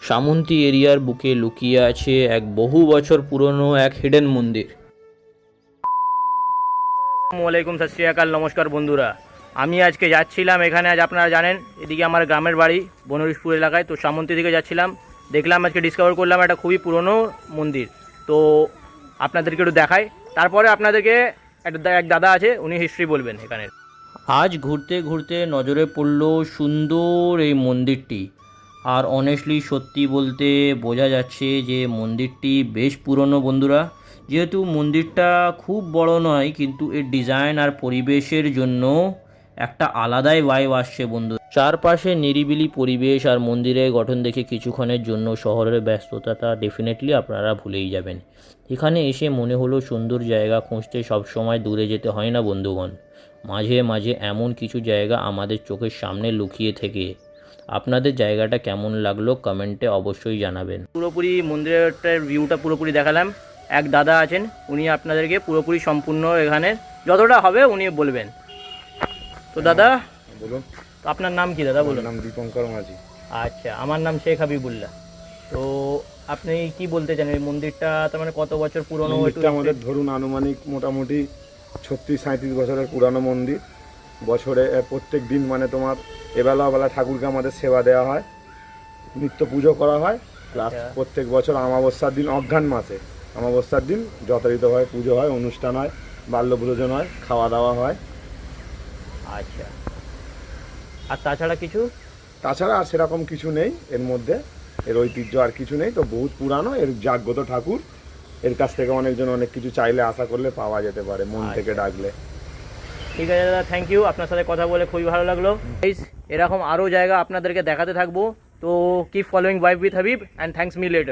সামন্তী এরিয়ার বুকে লুকিয়ে আছে এক বহু বছর পুরনো এক হিডেন মন্দির। আসসালামু আলাইকুম, সত শ্রী আকাল, নমস্কার বন্ধুরা। আমি আজকে যাচ্ছিলাম এখানে, আজ আপনারা জানেন এদিকে আমার গ্রামের বাড়ি বনরিশপুর এলাকায়, তো সামন্তী দিকে যাচ্ছিলাম। দেখলাম আজকে ডিসকভার করলাম একটা খুবই পুরনো মন্দির, তো আপনাদেরকে একটু দেখাই। তারপরে আপনাদেরকে এক দাদা আছে, উনি হিস্ট্রি বলবেন এখানে। আজ ঘুরতে ঘুরতে নজরে পড়ল সুন্দর এই মন্দিরটি, আর অনেস্টলি সত্যি বলতে বোঝা যাচ্ছে যে মন্দিরটি বেশ পুরনো বন্ধুরা। যেহেতু মন্দিরটা খুব বড় নয়, কিন্তু এর ডিজাইন আর পরিবেশের জন্য একটা আলাদাই ভাইব আসছে বন্ধু। চারপাশে নিরিবিলি পরিবেশ আর মন্দিরের গঠন দেখে কিছুক্ষণের জন্য শহরের ব্যস্ততাটা ডেফিনেটলি আপনারা ভুলেই যাবেন। এখানে এসে মনে হলো সুন্দর জায়গা খুঁজতে সবসময় দূরে যেতে হয় না বন্ধুগণ। মাঝে মাঝে এমন কিছু জায়গা আমাদের চোখের সামনে লুকিয়ে থেকে। আপনাদের জায়গাটা কেমন লাগলো কমেন্টে অবশ্যই জানাবেন। পুরোপুরি মন্দিরের ভিউটা পুরোপুরি দেখালাম। এক দাদা আছেন, উনি আপনাদেরকে পুরোপুরি সম্পূর্ণ এখানে যতটা হবে উনি বলবেন। তো দাদা বলুন। তো আপনার নাম কি দাদা বলুন? নাম দীপঙ্কর মাঝি। আচ্ছা, আমার নাম শেখ হাবিবুল্লাহ। তো আপনি কি বলতে চান এই মন্দিরটা তার মানে কত বছর পুরনো? মন্দিরটা আমাদের ধরুন আনুমানিক মোটামুটি 36-37 বছরের পুরানো মন্দির। বছরে প্রত্যেক দিন মানে তোমার এবেলা বেলা ঠাকুরকে আমাদের সেবা দেওয়া হয়, নিত্য পুজো করা হয়। প্লাস প্রত্যেক বছর অমাবস্যার দিন, অঘ্রাণ মাসে অমাবস্যার দিন যথাযথভাবে পুজো হয়, অনুষ্ঠান হয়, বাল্যভোজন হয়, খাওয়া দাওয়া হয়। আচ্ছা, আর তাছাড়া কিছু? তাছাড়া আর সেরকম কিছু নেই এর মধ্যে, এর ঐতিহ্য আর কিছু নেই। তো বহুত পুরানো, এর জাগ্রত ঠাকুর, এর কাছ থেকে অনেকজন অনেক কিছু চাইলে আশা করলে পাওয়া যেতে পারে, মন থেকে ডাকলে। ঠিক আছে দাদা, থ্যাংক ইউ, আপনার সাথে কথা বলে খুবই ভালো লাগলো। এরকম আরও জায়গা আপনাদেরকে দেখাতে থাকবো, তো keep following vibe with Habib and thanks me letter.